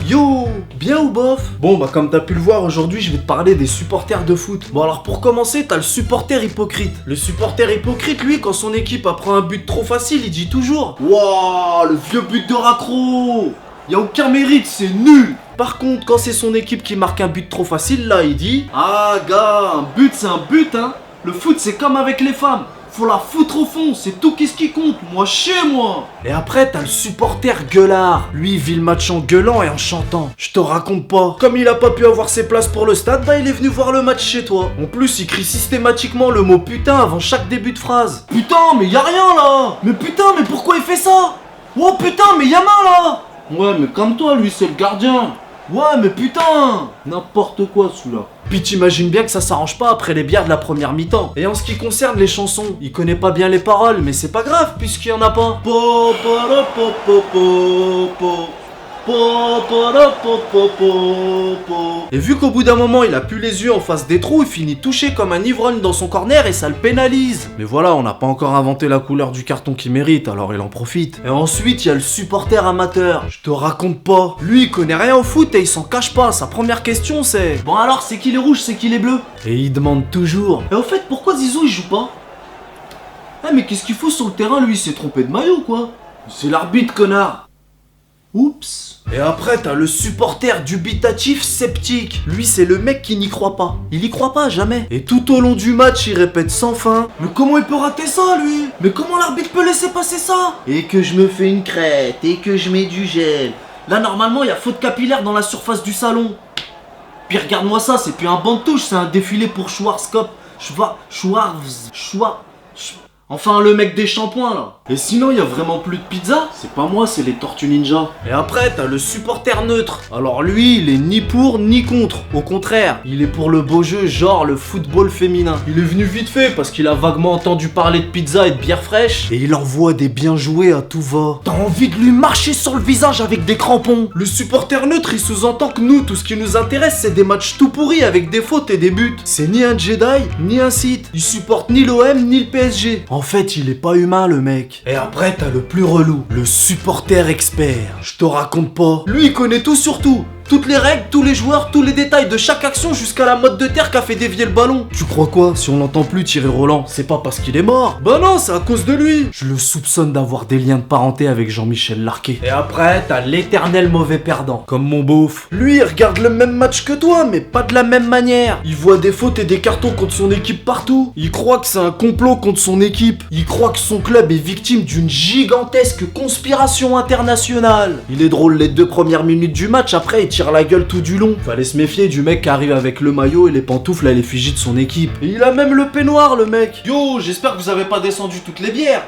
Yo, bien ou bof? Bon bah comme t'as pu le voir aujourd'hui je vais te parler des supporters de foot. Bon alors pour commencer t'as le supporter hypocrite. Le supporter hypocrite lui quand son équipe apprend un but trop facile il dit toujours Wouah le vieux but de raccro. Y'a aucun mérite, c'est nul. Par contre quand c'est son équipe qui marque un but trop facile là il dit Ah gars, un but c'est un but hein. Le foot c'est comme avec les femmes. Faut la foutre au fond, c'est tout qu'est-ce qui compte, moi chez moi. Et après t'as le supporter gueulard. Lui il vit le match en gueulant et en chantant. Je te raconte pas. Comme il a pas pu avoir ses places pour le stade, bah il est venu voir le match chez toi. En plus il crie systématiquement le mot putain avant chaque début de phrase. Putain mais y'a rien là. Mais putain mais pourquoi il fait ça? Oh putain mais y'a main là. Ouais mais comme toi lui c'est le gardien. Ouais mais putain. N'importe quoi celui-là. Puis t'imagines bien que ça s'arrange pas après les bières de la première mi-temps. Et en ce qui concerne les chansons, il connaît pas bien les paroles, mais c'est pas grave puisqu'il y en a pas. Et vu qu'au bout d'un moment il a plus les yeux en face des trous, il finit touché comme un ivrogne dans son corner et ça le pénalise. Mais voilà, on n'a pas encore inventé la couleur du carton qu'il mérite, alors il en profite. Et ensuite il y a le supporter amateur. Je te raconte pas. Lui il connaît rien au foot et il s'en cache pas. Sa première question c'est Bon alors c'est qui les rouges, c'est qui les bleus? Et il demande toujours Et au fait pourquoi Zizou il joue pas? Ah mais qu'est-ce qu'il fout sur le terrain lui? Il s'est trompé de maillot quoi. C'est l'arbitre connard. Oups. Et après t'as le supporter dubitatif sceptique. Lui c'est le mec qui n'y croit pas. Il y croit pas jamais. Et tout au long du match il répète sans fin Mais comment il peut rater ça lui? Mais comment l'arbitre peut laisser passer ça? Et que je me fais une crête et que je mets du gel. Là normalement il y a faute capillaire dans la surface du salon. Puis regarde-moi ça, c'est plus un banc de touche, c'est un défilé pour Schwarzkopf. Enfin le mec des shampoings là. Et sinon il y a vraiment plus de pizza? C'est pas moi, c'est les Tortues Ninja. Et après t'as le supporter neutre. Alors lui il est ni pour ni contre. Au contraire, il est pour le beau jeu, genre le football féminin. Il est venu vite fait parce qu'il a vaguement entendu parler de pizza et de bière fraîche. Et il envoie des bien joués à tout va. T'as envie de lui marcher sur le visage avec des crampons. Le supporter neutre il sous-entend que nous tout ce qui nous intéresse c'est des matchs tout pourris avec des fautes et des buts. C'est ni un Jedi ni un Sith. Il supporte ni l'OM ni le PSG. En fait il est pas humain le mec. Et après t'as le plus relou, le supporter expert. Je te raconte pas. Lui il connaît tout sur tout. Toutes les règles, tous les joueurs, tous les détails de chaque action jusqu'à la mode de terre qui a fait dévier le ballon. Tu crois quoi? Si on l'entend plus tirer Roland, c'est pas parce qu'il est mort. Bah non, c'est à cause de lui. Je le soupçonne d'avoir des liens de parenté avec Jean-Michel Larquet. Et après, t'as l'éternel mauvais perdant, comme mon beauf. Lui, il regarde le même match que toi, mais pas de la même manière. Il voit des fautes et des cartons contre son équipe partout. Il croit que c'est un complot contre son équipe. Il croit que son club est victime d'une gigantesque conspiration internationale. Il est drôle les 2 premières minutes du match, après il tire la gueule tout du long. Fallait se méfier du mec qui arrive avec le maillot et les pantoufles à l'effigie de son équipe. Et il a même le peignoir le mec. Yo, j'espère que vous avez pas descendu toutes les bières.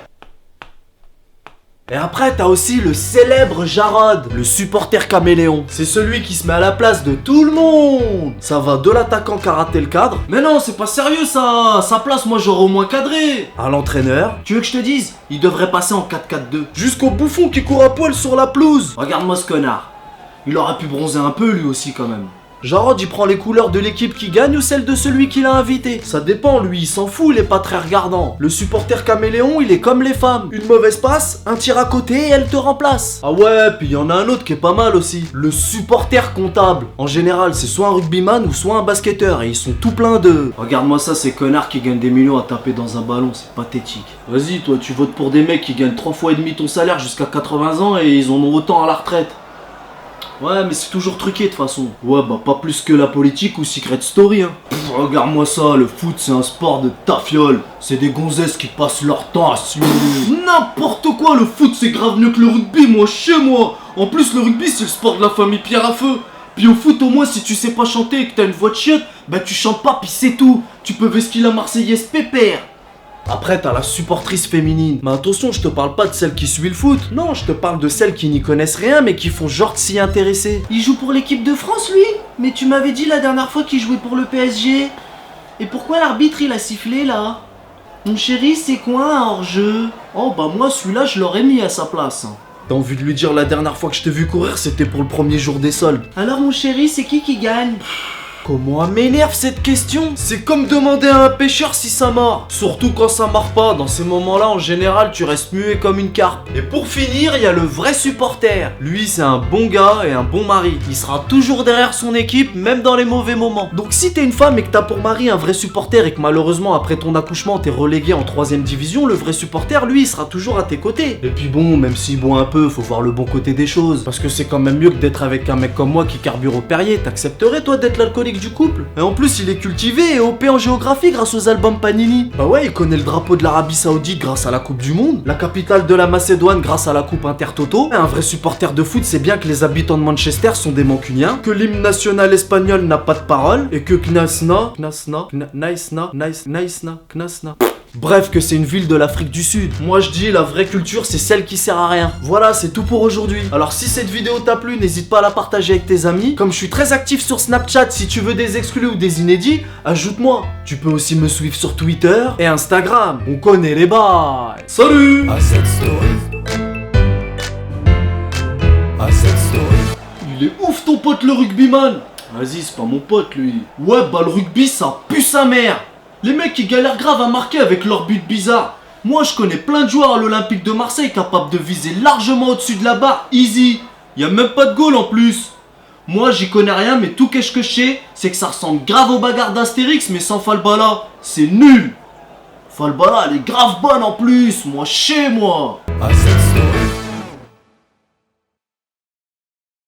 Et après t'as aussi le célèbre Jarod, le supporter caméléon. C'est celui qui se met à la place de tout le monde. Ça va de l'attaquant qui a raté le cadre. Mais non c'est pas sérieux ça. Sa place moi j'aurais au moins cadré. À l'entraîneur. Tu veux que je te dise? Il devrait passer en 4-4-2. Jusqu'au bouffon qui court à poil sur la pelouse. Regarde-moi ce connard. Il aurait pu bronzer un peu lui aussi quand même. Jarod il prend les couleurs de l'équipe qui gagne ou celle de celui qui l'a invité. Ça dépend, lui il s'en fout, il est pas très regardant. Le supporter caméléon il est comme les femmes. Une mauvaise passe, un tir à côté et elle te remplace. Ah ouais, puis il y en a un autre qui est pas mal aussi. Le supporter comptable. En général c'est soit un rugbyman ou soit un basketteur et ils sont tout pleins de... Regarde-moi ça, ces connards qui gagnent des millions à taper dans un ballon, c'est pathétique. Vas-y toi tu votes pour des mecs qui gagnent 3 fois et demi ton salaire jusqu'à 80 ans et ils en ont autant à la retraite. Ouais mais c'est toujours truqué de toute façon. Ouais bah pas plus que la politique ou Secret Story hein. Regarde-moi ça, le foot c'est un sport de tafiole. C'est des gonzesses qui passent leur temps à suivre. N'importe quoi, le foot c'est grave mieux que le rugby moi chez moi. En plus le rugby c'est le sport de la famille Pierre à Feu. Puis au foot au moins si tu sais pas chanter et que t'as une voix de chiotte, bah tu chantes pas puis c'est tout. Tu peux vesquiller la Marseillaise pépère. Après t'as la supportrice féminine. Mais attention, je te parle pas de celles qui suivent le foot. Non, je te parle de celles qui n'y connaissent rien mais qui font genre de s'y intéresser. Il joue pour l'équipe de France lui? Mais tu m'avais dit la dernière fois qu'il jouait pour le PSG. Et pourquoi l'arbitre il a sifflé là? Mon chéri c'est quoi un hors-jeu? Oh bah moi celui-là je l'aurais mis à sa place. T'as envie de lui dire la dernière fois que je t'ai vu courir c'était pour le premier jour des soldes. Alors mon chéri c'est qui gagne? Comment elle m'énerve cette question? C'est comme demander à un pêcheur si ça mord. Surtout quand ça mord pas. Dans ces moments-là, en général, tu restes muet comme une carpe. Et pour finir, il y a le vrai supporter. Lui, c'est un bon gars et un bon mari. Il sera toujours derrière son équipe, même dans les mauvais moments. Donc si t'es une femme et que t'as pour mari un vrai supporter et que malheureusement, après ton accouchement, t'es relégué en 3ème division, le vrai supporter, lui, il sera toujours à tes côtés. Et puis bon, même s'il boit un peu, faut voir le bon côté des choses. Parce que c'est quand même mieux que d'être avec un mec comme moi qui carbure au Perrier. T'accepterais, toi, d'être l'alcoolique du couple? Et en plus, il est cultivé et OP en géographie grâce aux albums Panini. Bah ouais, il connaît le drapeau de l'Arabie Saoudite grâce à la Coupe du Monde, la capitale de la Macédoine grâce à la Coupe Intertoto. Et un vrai supporter de foot, c'est bien que les habitants de Manchester sont des mancuniens, que l'hymne national espagnol n'a pas de parole, et que Knasna. Bref, que c'est une ville de l'Afrique du Sud. Moi je dis, la vraie culture, c'est celle qui sert à rien. Voilà, c'est tout pour aujourd'hui. Alors si cette vidéo t'a plu, n'hésite pas à la partager avec tes amis. Comme je suis très actif sur Snapchat, si tu veux des exclus ou des inédits, ajoute-moi. Tu peux aussi me suivre sur Twitter et Instagram. On connaît les bails. Salut! Il est ouf ton pote le rugbyman. Vas-y, c'est pas mon pote lui. Ouais, bah le rugby, ça pue sa mère. Les mecs qui galèrent grave à marquer avec leurs buts bizarres. Moi je connais plein de joueurs à l'Olympique de Marseille capables de viser largement au-dessus de la barre, easy. Y a même pas de goal en plus. Moi j'y connais rien, mais tout qu'est-ce que je sais, c'est que ça ressemble grave aux bagarres d'Astérix mais sans Falbala. C'est nul. Falbala elle est grave bonne en plus, moi je sais moi.